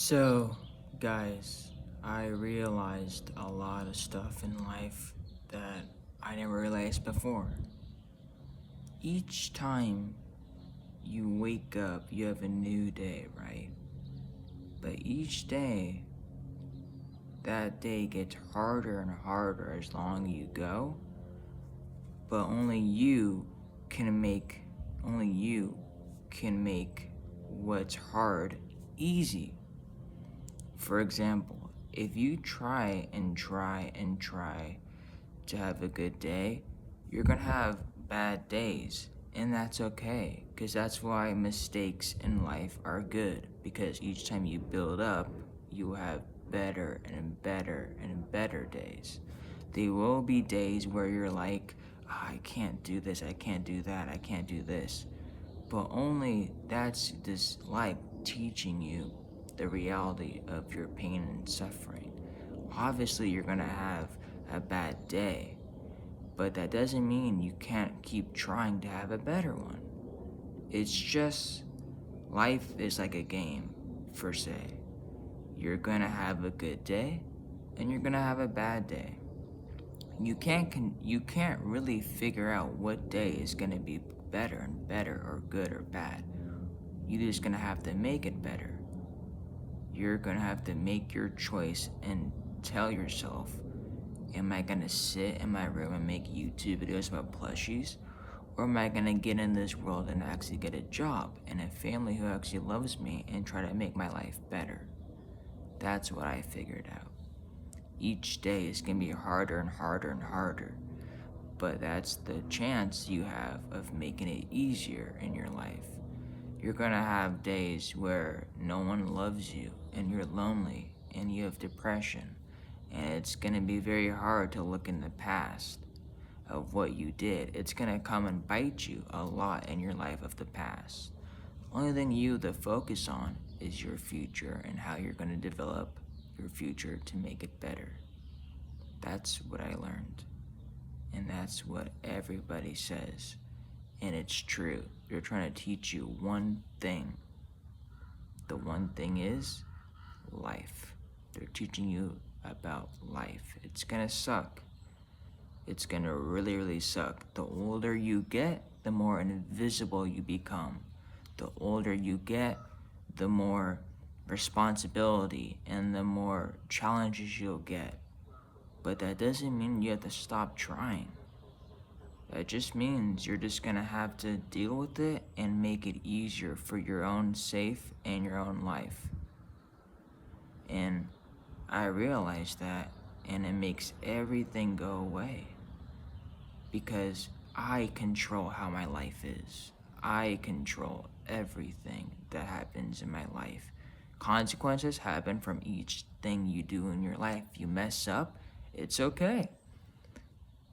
So, guys, I realized a lot of stuff in life that I never realized before. Each time you wake up, you have a new day, right? But each day, that day gets harder and harder as long you go. But can make, only you can make what's hard easy. For example, if you try and try and try to have a good day, you're gonna have bad days, and that's okay, because that's why mistakes in life are good, because each time you build up, you have better and better and better days. There will be days where you're like, I can't do this, I can't do that, I can't do this. But only that's this life teaching you the reality of your pain and suffering. Obviously, you're gonna have a bad day, but that doesn't mean you can't keep trying to have a better one. It's just life is like a game, per se. You're gonna have a good day, and you're gonna have a bad day. You can't really figure out what day is gonna be better and better or good or bad. You're just gonna have to make it better. You're gonna have to make your choice and tell yourself, am I gonna sit in my room and make YouTube videos about plushies? Or am I gonna get in this world and actually get a job and a family who actually loves me and try to make my life better? That's what I figured out. Each day is gonna be harder and harder and harder, but that's the chance you have of making it easier in your life. You're gonna have days where no one loves you and you're lonely and you have depression, and it's gonna be very hard to look in the past of what you did. It's gonna come and bite you a lot in your life of the past. The only thing you have to focus on is your future and how you're gonna develop your future to make it better. That's what I learned, and that's what everybody says. And it's true. They're trying to teach you one thing. The one thing is life. They're teaching you about life. It's gonna suck. It's gonna really, really suck. The older you get, the more invisible you become. The older you get, the more responsibility and the more challenges you'll get. But that doesn't mean you have to stop trying. That just means you're just gonna have to deal with it and make it easier for your own safe and your own life. And I realized that, and it makes everything go away. Because I control how my life is. I control everything that happens in my life. Consequences happen from each thing you do in your life. You mess up, it's okay.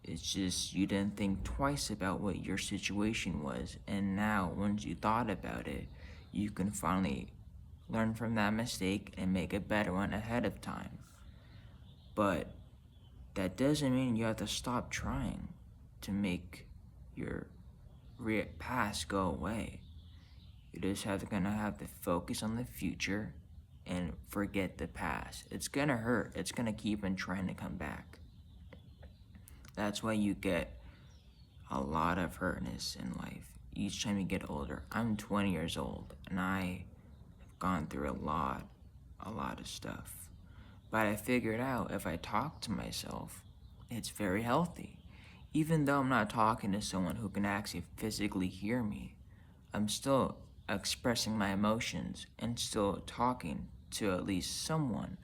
It's just you didn't think twice about what your situation was, and now once you thought about it, you can finally learn from that mistake and make a better one ahead of time. But that doesn't mean you have to stop trying to make your past go away. You just gonna have to focus on the future and forget the past. It's gonna hurt. It's gonna keep on trying to come back. That's why you get a lot of hurtness in life each time you get older. I'm 20 years old and I have gone through a lot of stuff. But I figured out if I talk to myself, it's very healthy. Even though I'm not talking to someone who can actually physically hear me, I'm still expressing my emotions and still talking to at least someone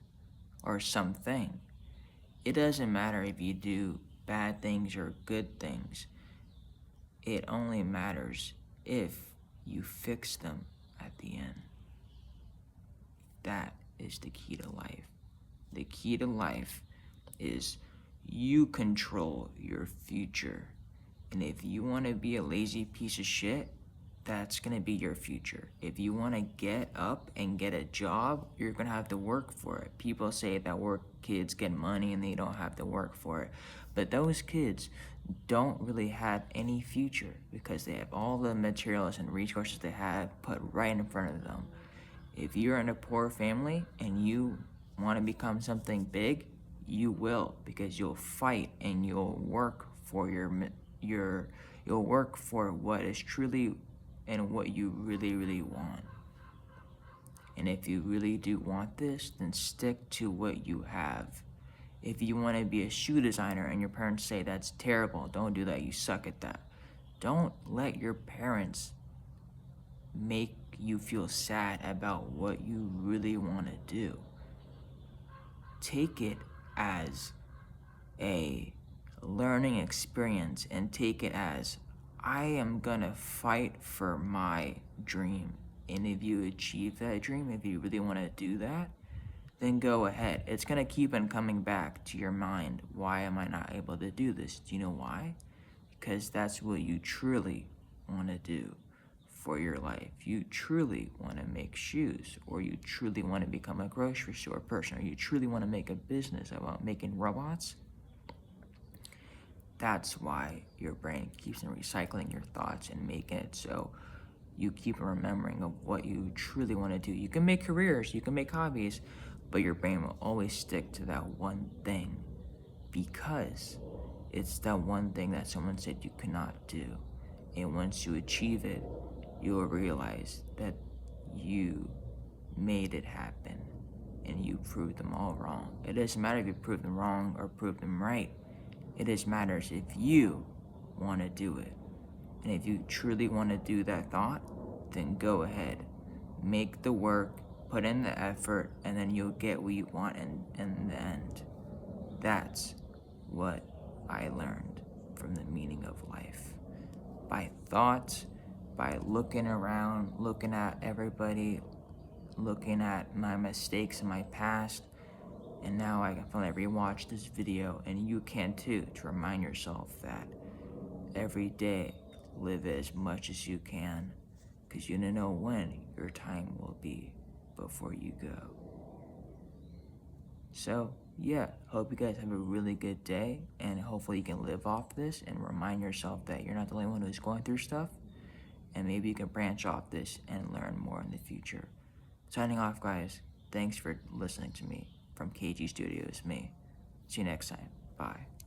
or something. It doesn't matter if you do bad things or good things. It only matters if you fix them at the end. That is the key to life. The key to life is you control your future. And if you want to be a lazy piece of shit, that's going to be your future. If you want to get up and get a job, you're going to have to work for it. People say that work kids get money and they don't have to work for it. But those kids don't really have any future because they have all the materials and resources they have put right in front of them. If you're in a poor family and you want to become something big, you will, because you'll fight and you'll work for you'll work for what is truly and what you really want. And if you really do want this, then stick to what you have. If you want to be a shoe designer and your parents say that's terrible, don't do that, you suck at that. Don't let your parents make you feel sad about what you really want to do. Take it as a learning experience and take it as, I am gonna fight for my dream. And if you achieve that dream, if you really want to do that, then go ahead. It's gonna keep on coming back to your mind. Why am I not able to do this? Do you know why? Because that's what you truly want to do for your life. You truly want to make shoes, or you truly want to become a grocery store person, or you truly want to make a business about making robots. That's why your brain keeps on recycling your thoughts and making it so you keep remembering of what you truly want to do. You can make careers, you can make hobbies, but your brain will always stick to that one thing because it's that one thing that someone said you cannot do. And once you achieve it, you will realize that you made it happen and you proved them all wrong. It doesn't matter if you proved them wrong or proved them right. It just matters if you want to do it. And if you truly want to do that thought, then go ahead. Make the work, put in the effort, and then you'll get what you want in the end. That's what I learned from the meaning of life. By thoughts, by looking around, looking at everybody, looking at my mistakes in my past, and now I can finally rewatch this video, and you can too, to remind yourself that every day, live as much as you can, because you don't know when your time will be before you go. So, yeah, hope you guys have a really good day, and hopefully you can live off this and remind yourself that you're not the only one who's going through stuff, and maybe you can branch off this and learn more in the future. Signing off, guys. Thanks for listening to me from KG Studios, me. See you next time. Bye.